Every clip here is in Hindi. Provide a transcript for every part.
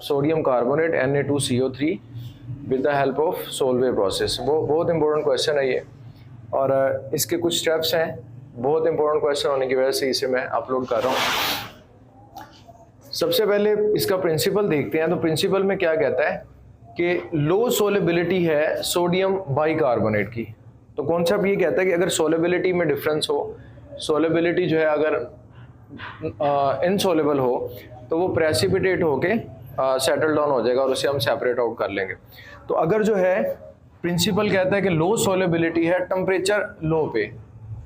Sodium carbonate Na2CO3 with the help of Solvay process. वो बहुत इंपॉर्टेंट क्वेश्चन है ये, और इसके कुछ स्टेप्स हैं। बहुत इंपॉर्टेंट क्वेश्चन होने की वजह से इसे मैं अपलोड कर रहा हूँ। सबसे पहले इसका प्रिंसिपल देखते हैं। तो प्रिंसिपल में क्या कहता है कि लो सोलेबिलिटी है सोडियम बाइकार्बोनेट की। तो कॉन्सेप्ट ये कहता है कि अगर सोलेबिलिटी में डिफरेंस हो, सोलेबिलिटी जो है अगर इनसोलेबल हो तो वो प्रेसिपिटेट होके सेटल डाउन हो जाएगा और उसे हम सेपरेट आउट कर लेंगे। तो अगर जो है प्रिंसिपल कहता है कि लो सोलेबिलिटी है टेम्परेचर लो पे,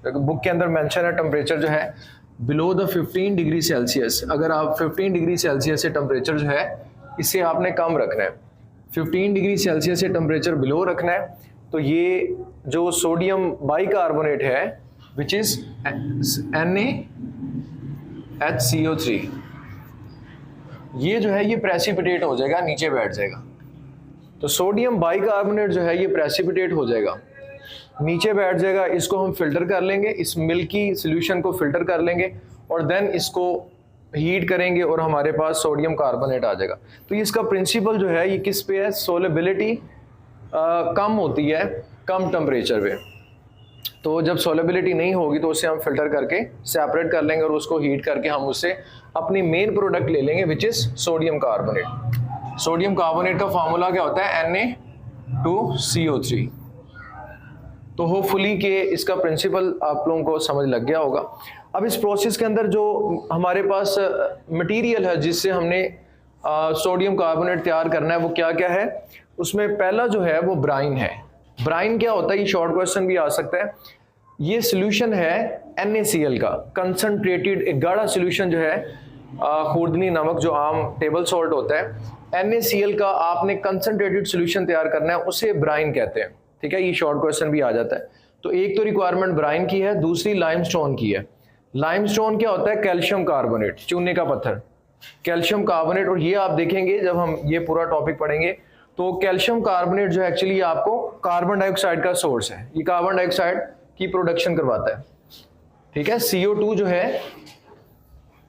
बुक के अंदर मेंशन है टेम्परेचर जो है बिलो द 15 डिग्री सेल्सियस। अगर आप 15 डिग्री सेल्सियस से टेम्परेचर जो है इसे आपने कम रखना है, 15 डिग्री सेल्सियस से टेम्परेचर बिलो रखना है, तो ये जो सोडियम बाइकार्बोनेट है विच इज NaHCO3, ये जो है ये प्रेसिपिटेट हो जाएगा, नीचे बैठ जाएगा। तो सोडियम बाइकार्बोनेट जो है ये प्रेसिपिटेट हो जाएगा, नीचे बैठ जाएगा। इसको हम फिल्टर कर लेंगे, इस मिल्की सॉल्यूशन को फिल्टर कर लेंगे और देन इसको हीट करेंगे और हमारे पास सोडियम कार्बोनेट आ जाएगा। तो इसका प्रिंसिपल जो है ये किस पे है, सोलेबिलिटी कम होती है कम टेम्परेचर पे। तो जब सोलेबिलिटी नहीं होगी तो उसे हम फिल्टर करके सेपरेट कर लेंगे और उसको हीट करके हम उससे अपनी मेन प्रोडक्ट ले लेंगे which is sodium carbonate. Sodium carbonate का फार्मूला क्या होता है, Na2CO3। तो होपफुली कि इसका प्रिंसिपल आप लोगों को समझ लग गया होगा। अब इस प्रोसेस के अंदर जो हमारे पास मटेरियल है जिससे हमने सोडियम कार्बोनेट तैयार करना है वो क्या क्या है, उसमें पहला जो है वो ब्राइन है। ब्राइन क्या होता है, ये शॉर्ट क्वेश्चन भी आ सकता है। ये सोल्यूशन है NaCl का, कंसंट्रेटेड एक गाढ़ा सोल्यूशन जो है खुर्दनी नमक जो आम टेबल सॉल्ट होता है, NaCl का आपने कंसंट्रेटेड सोल्यूशन तैयार करना है, उसे ब्राइन कहते हैं। ठीक है, ये शॉर्ट क्वेश्चन भी आ जाता है। तो एक तो रिक्वायरमेंट ब्राइन की है, दूसरी लाइमस्टोन की है। लाइमस्टोन क्या होता है, कैल्शियम कार्बोनेट, चूने का पत्थर, कैल्शियम कार्बोनेट। और ये आप देखेंगे जब हम ये पूरा टॉपिक पढ़ेंगे तो कैल्शियम कार्बोनेट जो है एक्चुअली आपको कार्बन डाइऑक्साइड का सोर्स है, ये कार्बन डाइऑक्साइड की प्रोडक्शन करवाता है। ठीक है, CO2 जो है,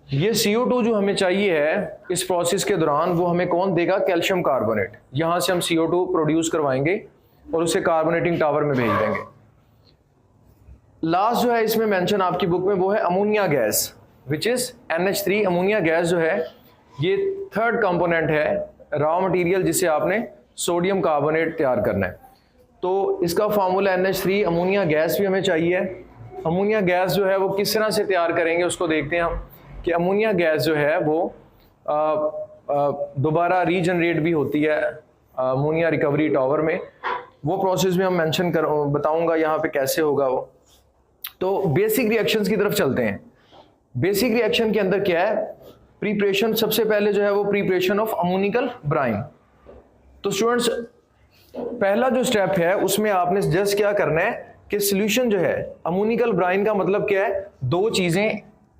ये CO2 जो हमें चाहिए है इस प्रोसेस के दौरान वो हमें कौन देगा, कैल्शियम कार्बोनेट। यहां से हम CO2 प्रोड्यूस करवाएंगे और उसे कार्बोनेटिंग टावर में भेज देंगे। लास्ट जो है इसमें मेंशन आपकी बुक में वो है ammonia gas which is NH3। Ammonia gas जो है ये थर्ड कंपोनेंट है, रॉ मटेरियल जिसे आपने सोडियम कार्बोनेट तैयार करना है। तो इसका फार्मूला NH3। अमोनिया गैस भी हमें चाहिए। अमोनिया गैस जो है वो किस तरह से तैयार करेंगे उसको देखते हैं हम, कि अमोनिया गैस जो है वो दोबारा रीजनरेट भी होती है अमोनिया रिकवरी टावर में। वो प्रोसेस भी हम मेंशन बताऊंगा यहाँ पे कैसे होगा वो। तो बेसिक रिएक्शंस की तरफ चलते हैं। बेसिक रिएक्शन के अंदर क्या है, प्रिपरेशन। सबसे पहले जो है वो प्रिपरेशन ऑफ अमोनिकल ब्राइन। तो स्टूडेंट्स पहला जो स्टेप है उसमें आपने जस्ट क्या करना है कि सॉल्यूशन जो है अमोनिकल ब्राइन का मतलब क्या है,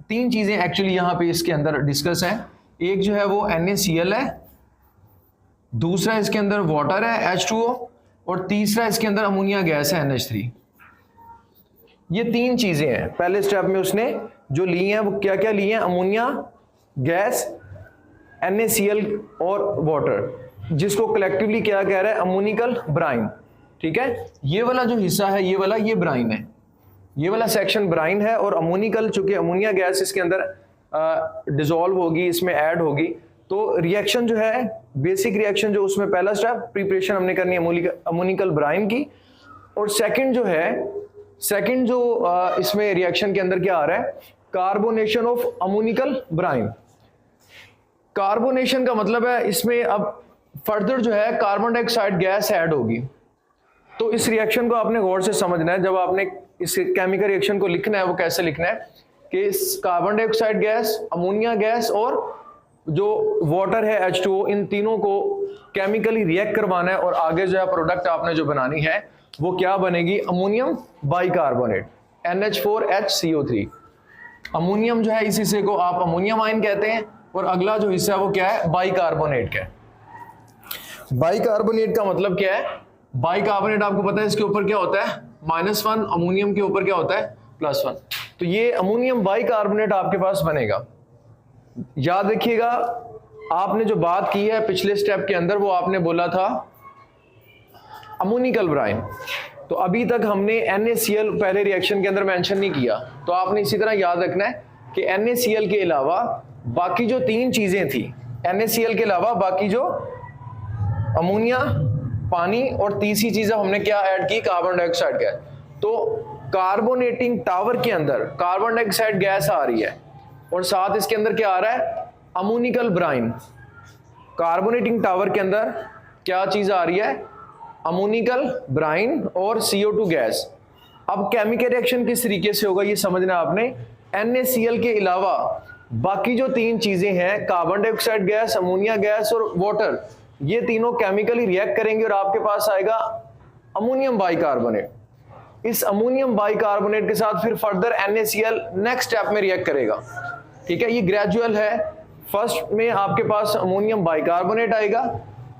तीन चीजें एक्चुअली यहाँ पे इसके अंदर डिस्कस है। एक जो है वो NaCl है, दूसरा इसके अंदर वाटर है H2O, और तीसरा इसके अंदर अमोनिया गैस है NH3। ये तीन चीजें हैं। पहले स्टेप में उसने जो ली हैं वो क्या क्या ली हैं, अमोनिया गैस, NaCl और वाटर, जिसको कलेक्टिवली क्या कह रहा है, अमोनिकल ब्राइन। ठीक है, ये वाला जो हिस्सा है ये वाला ये ब्राइन है, ये वाला सेक्शन ब्राइन है। और अमोनिकल चूंकि अमोनिया गैस इसके अंदर डिसॉल्व होगी, इसमें ऐड होगी, तो रिएक्शन जो है बेसिक रिएक्शन जो उसमें पहला स्टेप प्रिपरेशन हमने करनी है अमोनिकल ब्राइन की। और सेकंड जो इसमें रिएक्शन के अंदर क्या आ रहा है, carbonation of ammoniacal brine. Carbonation का मतलब है इसमें अब फर्दर जो है कार्बन डाइऑक्साइड गैस ऐड होगी। तो इस रिएक्शन को आपने गौर से समझना है। जब आपने इस केमिकल रिएक्शन को लिखना है वो कैसे लिखना है कि इस carbon dioxide gas, ammonia gas और जो वाटर है H2O, इन तीनों को केमिकली रिएक्ट करवाना है और आगे जो है प्रोडक्ट आपने जो बनानी है वो क्या बनेगी, अमोनियम बाइकार्बोनेट NH4HCO3। अमोनियम जो है इस हिस्से को आप अमोनियम आयन कहते हैं और अगला जो हिस्सा है वो क्या है, बाइकार्बोनेट का है। बाइकार्बोनेट का मतलब क्या है, बाइकार्बोनेट आपको पता है इसके ऊपर क्या होता है -1, अमोनियम के ऊपर क्या होता है +1। तो ये अमोनियम बाइकार्बोनेट आपके पास बनेगा। याद रखिएगा आपने जो बात की है पिछले स्टेप के अंदर वो आपने बोला था अमोनिकल ब्राइन। तो अभी तक हमने NaCl पहले रिएक्शन के अंदर मेंशन नहीं किया, तो आपने इसी तरह याद रखना है कि NaCl के अलावा बाकी जो 3 चीजें थी, NaCl के अलावा बाकी जो अमोनिया, पानी और तीसरी चीज हमने क्या ऐड की, कार्बन डाइऑक्साइड गैस। तो कार्बोनेटिंग टावर के अंदर कार्बन डाइऑक्साइड गैस आ रही है और साथ इसके अंदर क्या आ रहा है, अमोनिकल ब्राइन। कार्बोनेटिंग टावर के अंदर क्या चीज आ रही है, अमोनिकल ब्राइन और CO2 गैस। अब केमिकल रिएक्शन किस तरीके से होगा ये समझना आपने। NaCl के अलावा बाकी जो 3 चीजें हैं, carbon dioxide gas, ammonia gas और वाटर, ये तीनों केमिकली रिएक्ट करेंगे और आपके पास आएगा अमोनियम बाइकार्बोनेट। इस अमोनियम बाइकार्बोनेट के साथ फिर फर्दर NaCl नेक्स्ट स्टेप में रिएक्ट करेगा। ठीक है, ये ग्रेजुअल है। फर्स्ट में आपके पास अमोनियम बाइकार्बोनेट आएगा,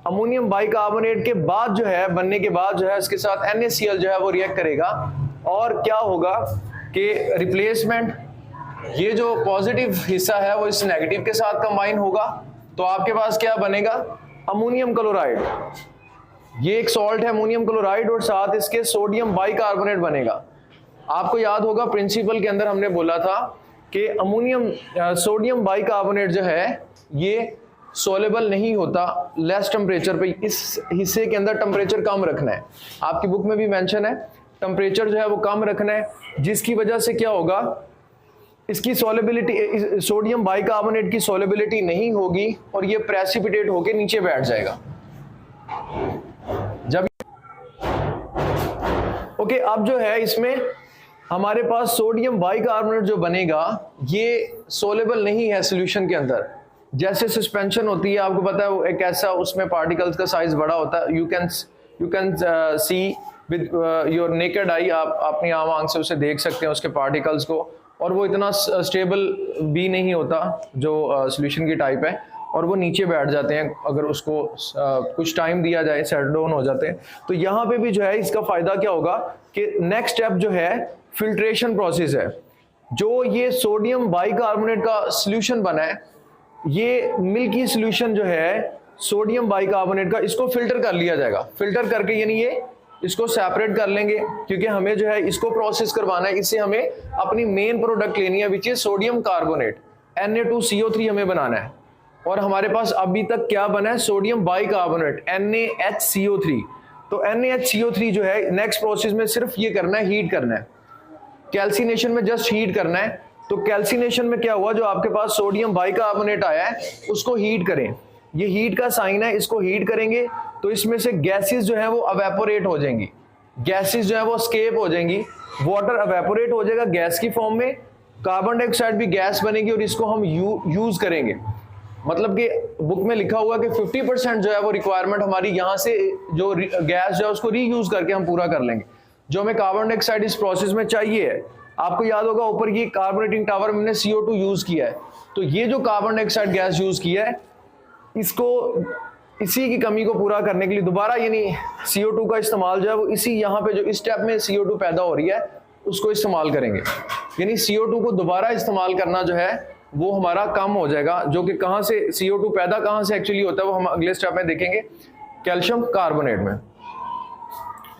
अमोनियम बाइकार्बोनेट के बाद जो है, बनने के बाद जो है इसके साथ NaCl जो है वो रिएक्ट करेगा और क्या होगा कि रिप्लेसमेंट, ये जो पॉजिटिव हिस्सा है वो इस नेगेटिव के साथ कंबाइन होगा, तो आपके पास क्या बनेगा, अमोनियम क्लोराइड। ये एक सॉल्ट है अमोनियम क्लोराइड और साथ इसके सोडियम बाइकार्बोनेट बनेगा। आपको याद होगा प्रिंसिपल के अंदर हमने बोला था कि सोडियम बाइकार्बोनेट जो है ये सोलेबल नहीं होता लेस टेम्परेचर पे। इस हिस्से के अंदर टेम्परेचर कम रखना है, आपकी बुक में भी मेंशन है, टेम्परेचर जो है वो कम रखना है, जिसकी वजह से क्या होगा, इसकी सोलेबिलिटी, सोडियम बाइकार्बोनेट की सोलेबिलिटी नहीं होगी और ये प्रेसिपिटेट होके नीचे बैठ जाएगा। जब ओके, अब जो है इसमें हमारे पास सोडियम बाइकार्बोनेट जो बनेगा ये सोलेबल नहीं है सॉल्यूशन के अंदर। जैसे सस्पेंशन होती है, आपको पता है वो एक ऐसा, उसमें पार्टिकल्स का साइज बड़ा होता है। You can see with your naked eye, आप अपनी आम आंख से उसे देख सकते हैं उसके पार्टिकल्स को, और वो इतना स्टेबल भी नहीं होता जो सॉल्यूशन की टाइप है, और वो नीचे बैठ जाते हैं अगर उसको कुछ टाइम दिया जाए, सेट डाउन हो जाते हैं। तो यहाँ पे भी जो है इसका फायदा क्या होगा कि नेक्स्ट स्टेप जो है फिल्ट्रेशन प्रोसेस है। जो ये सोडियम बाइकार्बोनेट का सॉल्यूशन बना है, ये मिल्की सॉल्यूशन जो है सोडियम बाइकार्बोनेट का, इसको फिल्टर कर लिया जाएगा। फिल्टर करके यानी ये इसको सेपरेट कर लेंगे, क्योंकि हमें जो है इसको प्रोसेस करवाना है। इससे हमें अपनी मेन प्रोडक्ट लेनी है which is sodium carbonate, Na2CO3 हमें बनाना है। और हमारे पास अभी तक क्या बना है, सोडियम बाइकार्बोनेट NaHCO3। तो NaHCO3 जो है नेक्स्ट प्रोसेस में सिर्फ ये करना है, हीट करना है। कैल्सिनेशन में जस्ट हीट करना है। तो कैल्सिनेशन में क्या हुआ, जो आपके पास सोडियम बाइकार्बोनेट आया है उसको हीट करें, ये हीट का साइन है, इसको हीट करेंगे तो इसमें से गैसेस जो है वो अवेपोरेट हो जाएंगी, गैसेस जो है वो स्केप हो जाएंगी, वाटर अवेपोरेट हो जाएगा गैस की फॉर्म में, कार्बन डाइऑक्साइड भी गैस बनेगी और इसको हम यूज करेंगे। मतलब कि बुक में लिखा हुआ कि 50% जो है वो रिक्वायरमेंट हमारी यहाँ से जो गैस जो है उसको रीयूज करके हम पूरा कर लेंगे, जो हमें कार्बन डाइऑक्साइड इस प्रोसेस में चाहिए है। आपको याद होगा ऊपर ये कार्बोनेटिंग टावर में हमने CO2 यूज किया है, तो ये जो कार्बन डाइऑक्साइड गैस यूज किया है, इसको इसी की कमी को पूरा करने के लिए दोबारा यानी CO2 का इस्तेमाल जो है वो इसी यहाँ पे जो इस स्टेप में CO2 पैदा हो रही है उसको इस्तेमाल करेंगे। यानी CO2 को दोबारा इस्तेमाल करना जो है वो हमारा कम हो जाएगा, जो कि कहाँ से CO2 पैदा कहाँ से एक्चुअली होता है वो हम अगले स्टेप में देखेंगे, कैल्शियम कार्बोनेट में।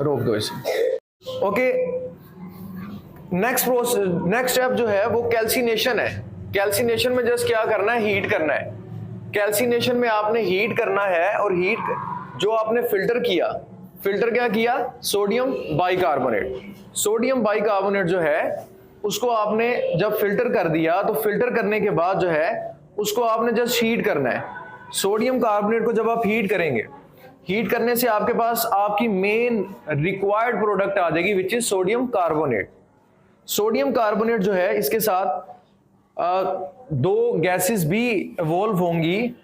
रोक दो इसे। ओके, नेक्स्ट स्टेप जो है वो कैल्सिनेशन है। कैल्सिनेशन में जस्ट क्या करना है, हीट करना है। कैल्सिनेशन में आपने हीट करना है और हीट जो आपने फिल्टर किया, फिल्टर क्या किया, सोडियम बाइकार्बोनेट। सोडियम बाइकार्बोनेट जो है उसको आपने जब फिल्टर कर दिया, तो फिल्टर करने के बाद जो है उसको आपने जस्ट हीट करना है। सोडियम कार्बोनेट को जब आप हीट करेंगे, हीट करने से आपके पास आपकी मेन रिक्वायर्ड प्रोडक्ट आ जाएगी which is sodium carbonate. Sodium carbonate जो है इसके साथ दो गैसेस भी इवॉल्व होंगी,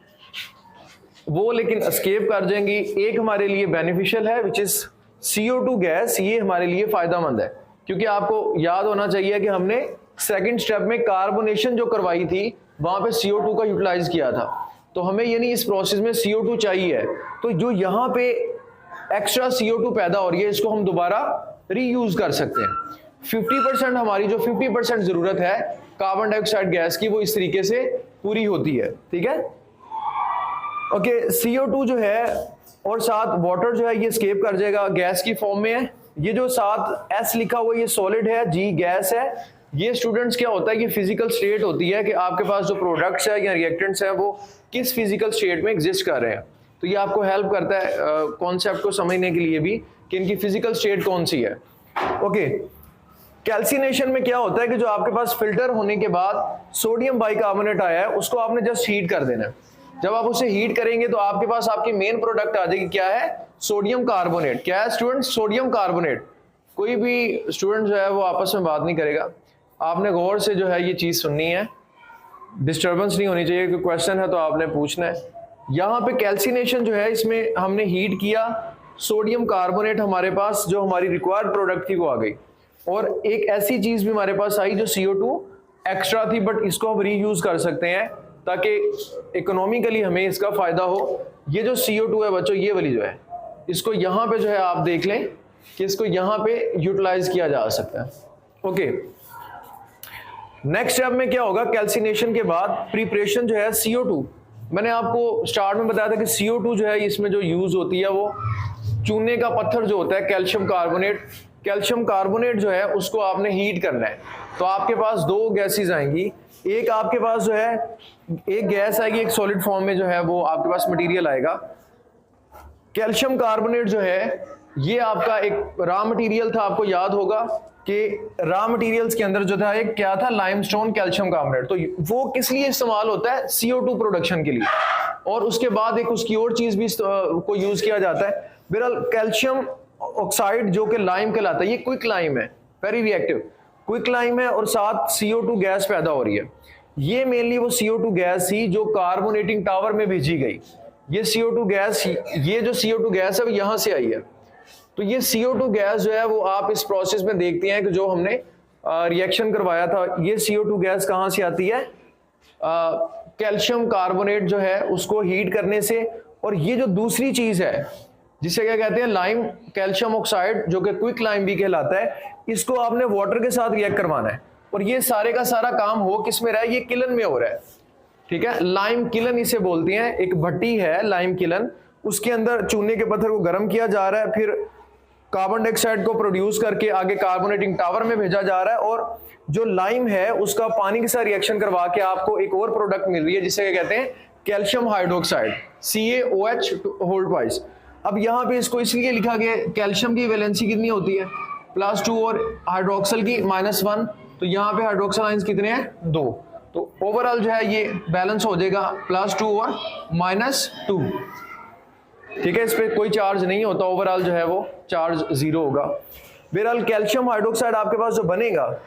वो लेकिन एस्केप कर जाएंगी। एक हमारे लिए बेनिफिशियल है विच इज CO2 गैस, ये हमारे लिए फायदेमंद है, क्योंकि आपको याद होना चाहिए कि हमने सेकंड स्टेप में कार्बोनेशन जो करवाई थी वहां पे CO2 का यूटिलाइज किया था, तो हमें यानी इस प्रोसेस में CO2 चाहिए है। तो जो यहाँ पे एक्स्ट्रा CO2 पैदा हो रही है इसको हम दोबारा रीयूज कर सकते हैं। 50% हमारी जो 50% जरूरत है कार्बन डाइऑक्साइड गैस की वो इस तरीके से पूरी होती है। ठीक है, ओके, CO2 जो है और साथ वाटर जो है ये एस्केप कर जाएगा, गैस की फॉर्म में है। ये जो साथ S लिखा हुआ ये सॉलिड है, G गैस है। ये स्टूडेंट्स क्या होता है कि फिजिकल स्टेट होती है कि आपके पास जो प्रोडक्ट्स है या रिएक्टेंट्स है वो किस फिजिकल स्टेट में एग्जिस्ट कर रहे हैं। तो ये आपको हेल्प करता है कॉन्सेप्ट को समझने के लिए भी कि इनकी फिजिकल स्टेट कौन सी है। ओके, कैल्सिनेशन में क्या होता है कि जो आपके पास फिल्टर होने के बाद सोडियम बाइकार्बोनेट आया है उसको आपने जस्ट हीट कर देना है। जब आप उसे हीट करेंगे तो आपके पास आपकी मेन प्रोडक्ट आ जाएगी, क्या है? Sodium carbonate. क्या है स्टूडेंट? Sodium carbonate. कोई भी स्टूडेंट जो है वो आपस में बात नहीं करेगा, आपने गौर से जो है ये चीज सुननी है, डिस्टर्बेंस नहीं होनी चाहिए। कोई क्वेश्चन है तो आपने पूछना है। यहाँ पे कैल्सिनेशन जो है इसमें हमने हीट किया, सोडियम कार्बोनेट हमारे पास जो हमारी रिक्वायर्ड प्रोडक्ट थी वो आ गई, और एक ऐसी चीज भी हमारे पास आई जो CO2 एक्स्ट्रा थी, बट इसको हम रीयूज कर सकते हैं ताकि इकोनॉमिकली हमें इसका फायदा हो। ये जो CO2 है बच्चों, ये वाली जो है, इसको यहाँ पे जो है आप देख लें कि इसको यहाँ पे यूटिलाइज किया जा सकता है। ओके, नेक्स्ट स्टेप में क्या होगा? कैल्सिनेशन के बाद प्रिपरेशन जो है CO2, मैंने आपको स्टार्ट में बताया था कि CO2 जो है इसमें जो यूज होती है वो चूने का पत्थर जो होता है कैल्शियम कार्बोनेट, कैल्शियम कार्बोनेट जो है उसको आपने हीट करना है। तो आपके पास दो गैसेस आएंगी, एक आपके पास जो है एक गैस आएगी, एक सॉलिड फॉर्म में जो है वो आपके पास मटेरियल आएगा। कैल्शियम कार्बोनेट जो है ये आपका एक रॉ मटेरियल था, आपको याद होगा कि रॉ मटेरियल्स के अंदर जो था एक क्या था? Limestone calcium carbonate. तो वो किस लिए इस्तेमाल होता है? CO2 प्रोडक्शन के लिए। और उसके बाद एक उसकी और चीज भी को यूज किया जाता है, बहरहाल कैल्शियम ऑक्साइड जो कि लाइम कहलाता है। ये क्विक लाइम है, वेरी रिएक्टिव क्विक लाइम है, और साथ CO2 गैस पैदा हो रही है। ये मेनली वो CO2 गैस थी जो कार्बोनेटिंग टावर में भेजी गई। ये CO2 गैस, ये जो CO2 गैस है वो यहां से आई है। तो ये CO2 गैस जो है वो आप इस प्रोसेस में देखते हैं कि जो हमने रिएक्शन करवाया था, ये CO2 गैस कहां से आती है? कैल्शियम कार्बोनेट जो है उसको हीट करने से। और ये जो दूसरी चीज है जिसे क्या कहते हैं? लाइम कैल्शियम ऑक्साइड, जो कि क्विक लाइम भी कहलाता है, इसको आपने वाटर के साथ रिएक्ट करवाना है। और ये सारे का सारा काम हो किस में रहा है? ये किलन में हो रहा है, ठीक है? लाइम किलन इसे बोलते हैं। एक भट्टी है लाइम किलन, उसके अंदर चूने के पत्थर को गर्म किया जा रहा है, फिर कार्बन डाइऑक्साइड को प्रोड्यूस करके आगे कार्बोनेटिंग टावर में भेजा जा रहा है, और जो लाइम है उसका पानी के साथ रिएक्शन करवा के आपको एक और प्रोडक्ट मिल रही है जिसे क्या कहते हैं? Calcium hydroxide, CaOH whole twice. अब यहाँ पे इसको इसलिए लिखा गया, कैल्शियम की वैलेंसी कितनी होती है? +2, और हाइड्रोक्सल की -1। तो यहाँ पे हाइड्रोक्सल आयंस कितने हैं? 2। तो ओवरऑल जो है ये बैलेंस हो जाएगा +2 और -2, ठीक है? इस पे कोई चार्ज नहीं होता, ओवरऑल जो है वो चार्ज 0 होगा। बहरहाल कैल्शियम हाइड्रोक्साइड आपके पास जो बनेगा,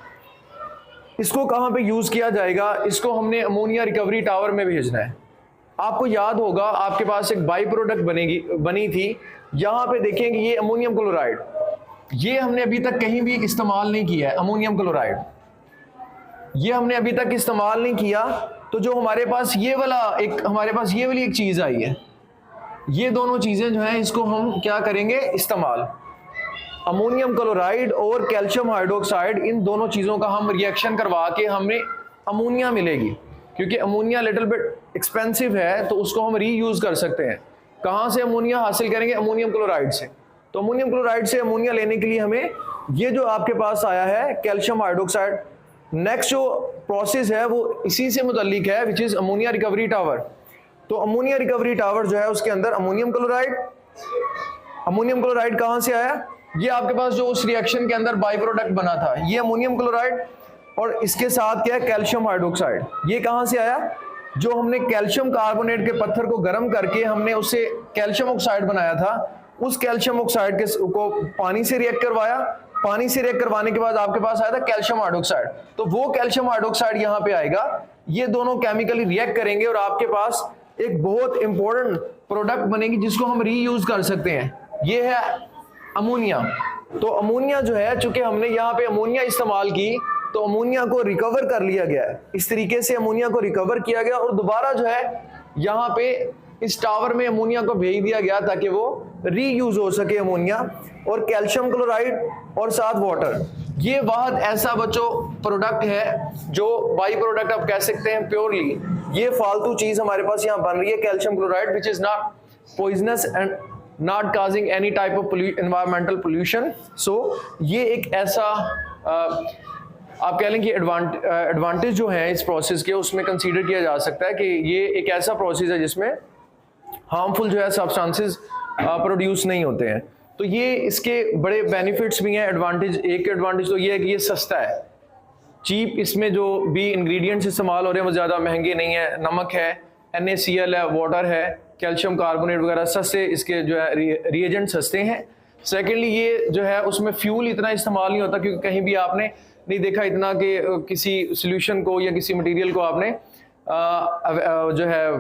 इसको कहाँ पे यूज किया जाएगा? इसको हमने अमोनिया रिकवरी टावर में भेजना है। आपको याद होगा आपके पास एक बाई प्रोडक्ट बनी थी, यहां पे देखेंगे ये अमोनियम क्लोराइड, ये हमने अभी तक कहीं भी इस्तेमाल नहीं किया है। अमोनियम क्लोराइड ये हमने अभी तक इस्तेमाल नहीं किया। तो जो हमारे पास ये वाला हमारे पास ये वाली एक चीज आई है, ये दोनों चीजें जो हैं इसको हम क्या करेंगे? इस्तेमाल। अमोनियम क्लोराइड और कैल्शियम हाइड्रोक्साइड, इन दोनों चीजों का हम रिएक्शन करवा के हमें अमोनिया मिलेगी। क्योंकि अमोनिया लिटिल बिट एक्सपेंसिव है तो उसको हम रीयूज कर सकते हैं। कहाँ से अमोनिया हासिल करेंगे? अमोनियम क्लोराइड से। तो अमोनियम क्लोराइड से अमोनिया लेने के लिए हमें ये जो आपके पास आया है कैल्शियम हाइड्रोक्साइड, नेक्स्ट जो प्रोसेस है वो इसी से मुतल्लिक है, which is ammonia recovery tower. तो अमोनिया रिकवरी टावर जो है उसके अंदर अमोनियम क्लोराइड कहाँ से आया? ये आपके पास जो उस रिएक्शन के अंदर बाई प्रोडक्ट बना था, ये अमोनियम क्लोराइड, और इसके साथ क्या है? Calcium hydroxide. ये कहां से आया? जो हमने कैल्शियम कार्बोनेट के पत्थर को गर्म करके हमने उससे कैल्शियम ऑक्साइड बनाया था, उस कैल्शियम ऑक्साइड को पानी से रिएक्ट करवाया, पानी से रिएक्ट करवाने के बाद आपके पास आया था कैल्शियम हाइड्रोक्साइड। तो वो कैल्शियम हाइड्रोक्साइड यहाँ पे आएगा, ये दोनों केमिकली रिएक्ट करेंगे और आपके पास एक बहुत इंपॉर्टेंट प्रोडक्ट बनेगी जिसको हम रीयूज कर सकते हैं। ये है अमोनिया। तो अमोनिया जो है, चूंकि हमने यहाँ पे अमोनिया इस्तेमाल की तो अमोनिया को रिकवर कर लिया गया है। इस तरीके से अमोनिया को रिकवर किया गया और दोबारा जो है यहाँ पे इस टावर में अमोनिया को भेज दिया गया ताकि वो रीयूज हो सके अमोनिया, और कैल्शियम क्लोराइड और साथ वाटर। ये वाहद ऐसा बच्चों प्रोडक्ट है जो बाई प्रोडक्ट आप कह सकते हैं प्योरली, ये फालतू चीज हमारे पास यहाँ बन रही है calcium chloride, which is not poisonous and not causing any type of environmental pollution. So ये एक ऐसा आप कह लें कि एडवांटेज जो है इस प्रोसेस के, उसमें कंसीडर किया जा सकता है कि ये एक ऐसा प्रोसेस है जिसमें हार्मफुल जो है सब्सटेंसेस प्रोड्यूस नहीं होते हैं। तो ये इसके बड़े बेनिफिट्स भी हैं। एक एडवांटेज तो ये है कि ये सस्ता है, चीप, इसमें जो भी इंग्रेडिएंट्स इस्तेमाल हो रहे हैं वो ज़्यादा महंगे नहीं है। नमक है, NaCl है, वाटर है, कैल्शियम कार्बोनेट वगैरह सस्ते, इसके जो है रिएजेंट सस्ते हैं। सेकेंडली ये जो है उसमें फ्यूल इतना इस्तेमाल नहीं होता, क्योंकि कहीं भी आपने नहीं देखा इतना कि किसी सोल्यूशन को या किसी मटेरियल को आपने जो है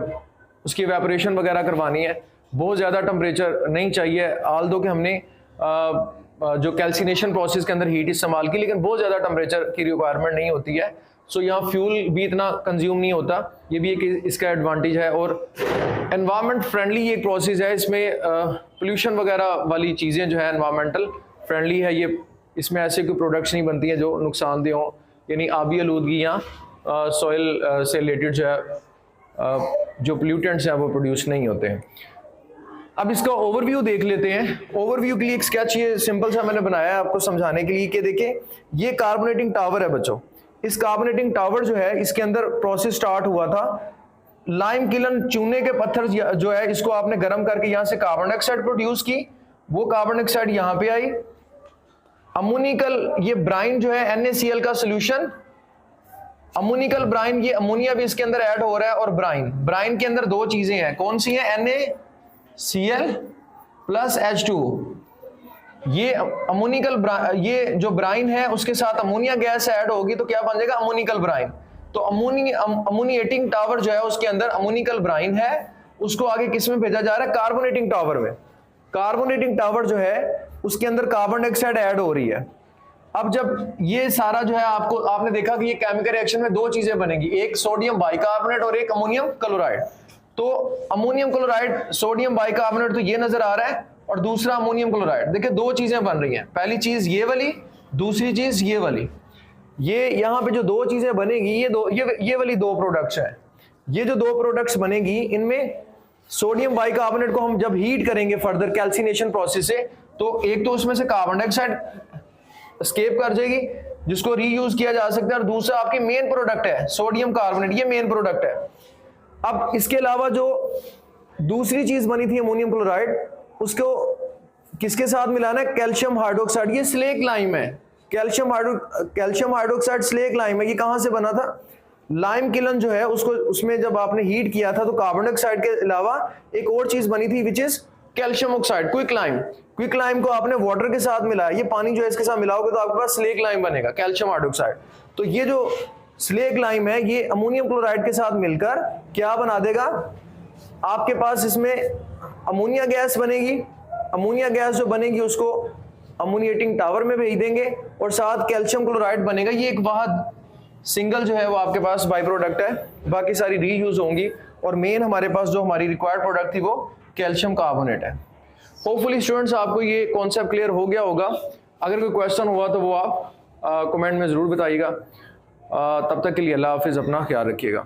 उसकी एवेपोरेशन वगैरह करवानी है, बहुत ज़्यादा टेम्परेचर नहीं चाहिए। ऑल दो कि हमने जो कैल्सिनेशन प्रोसेस के अंदर हीट इस्तेमाल की, लेकिन बहुत ज़्यादा टेम्परेचर की रिक्वायरमेंट नहीं होती है। सो यहाँ फ्यूल भी इतना कंज्यूम नहीं होता, ये भी एक इसका एडवांटेज है। और एनवायरनमेंट फ्रेंडली ये प्रोसेस है, इसमें पोल्यूशन वगैरह वाली चीज़ें जो है एनवायरमेंटल फ्रेंडली है। ये इसमें ऐसे कोई प्रोडक्ट्स नहीं बनती हैं जो नुकसानदेह हों, यानी आबी आलूदगी या सॉइल से रिलेटेड जो है जो पोल्यूटेंट्स हैं वो प्रोड्यूस नहीं होते हैं। अब इसका ओवरव्यू देख लेते हैं। ओवरव्यू के लिए एक स्केच ये सिंपल सा मैंने बनाया है आपको समझाने के लिए कि देखिए ये कार्बोनेटिंग टावर है बच्चों। इस कार्बोनेटिंग टावर जो है इसके अंदर प्रोसेस स्टार्ट हुआ था, लाइम किलन, चूने के पत्थर जो है इसको आपने गर्म करके यहाँ से कार्बन डाइऑक्साइड प्रोड्यूस की, वो कार्बन डाइऑक्साइड यहाँ पे आई। अमोनिकल ये ब्राइन जो है NaCl का सोल्यूशन, अमोनिकल ब्राइन, ये अमोनिया भी इसके अंदर ऐड हो रहा है, और ब्राइन के अंदर दो चीजें हैं, कौन सी हैं? NaCl plus H2O। ये अमोनिकल ये जो ब्राइन है उसके साथ अमोनिया गैस ऐड होगी तो क्या बन जाएगा? Ammoniacal brine. तो अमोनिएटिंग टावर जो है उसके अंदर अमोनिकल ब्राइन है, उसको आगे किस में भेजा जा रहा है? कार्बोनेटिंग टावर में। कार्बोनेटिंग टावर जो है उसके अंदर कार्बन डाइऑक्साइड ऐड हो रही है। अब जब ये सारा जो है आपने देखा कि ये केमिकल रिएक्शन में दो चीजें बनेगी, एक सोडियम बाइकार्बोनेट और एक अमोनियम क्लोराइड। तो अमोनियम क्लोराइड, सोडियम बाइकार्बोनेट तो ये नजर आ रहा है, और दूसरा अमोनियम क्लोराइड। देखिए दो चीजें बन रही हैं, पहली चीज ये वाली, दूसरी चीज ये वाली। ये यहाँ पे जो दो चीजें बनेगी ये वाली दो प्रोडक्ट्स हैं। ये जो दो प्रोडक्ट्स बनेगी इनमें सोडियम बाइकार्बोनेट को हम जब हीट करेंगे फर्दर कैल्सिनेशन प्रोसेस से, तो एक तो उसमें से कार्बन डाइऑक्साइड एस्केप कर जाएगी जिसको रीयूज किया जा सकता है, और दूसरा आपकी मेन प्रोडक्ट है सोडियम कार्बोनेट, ये मेन प्रोडक्ट है। अब इसके अलावा जो दूसरी चीज बनी थी अमोनियम क्लोराइड, उसको किसके साथ मिलाना है? Calcium hydroxide. ये स्लेक लाइम है, कैल्शियम हाइड्रोक्साइड स्लेक लाइम है। ये कहां से बना था? लाइम किलन जो है उसको, उसमें जब आपने हीट किया था तो कार्बन डाइऑक्साइड के अलावा एक और चीज बनी थी which is calcium oxide, quick lime को आपने वाटर के साथ मिलाया, ये पानी जो है इसके साथ मिलाओगे तो आपके पास स्लेक लाइम बनेगा, कैल्शियम हाइड्रोक्साइड। तो ये जो स्लेक लाइम है ये अमोनियम क्लोराइड के साथ मिलकर क्या बना देगा? आपके पास इसमें अमोनिया गैस बनेगी। अमोनिया गैस जो बनेगी उसको अमोनिएटिंग टावर में भेज देंगे, और साथ कैल्शियम क्लोराइड बनेगा। ये एक वाहद सिंगल जो है वो आपके पास बाई प्रोडक्ट है, बाकी सारी रीयूज होंगी, और मेन हमारे पास जो हमारी रिक्वायर्ड प्रोडक्ट थी वो कैल्शियम कार्बोनेट है। होपफुली स्टूडेंट्स आपको ये कॉन्सेप्ट क्लियर हो गया होगा। अगर कोई क्वेश्चन हुआ तो वो आप कमेंट में ज़रूर बताइएगा। तब तक के लिए अल्लाह हाफिज़, अपना ख्याल रखिएगा।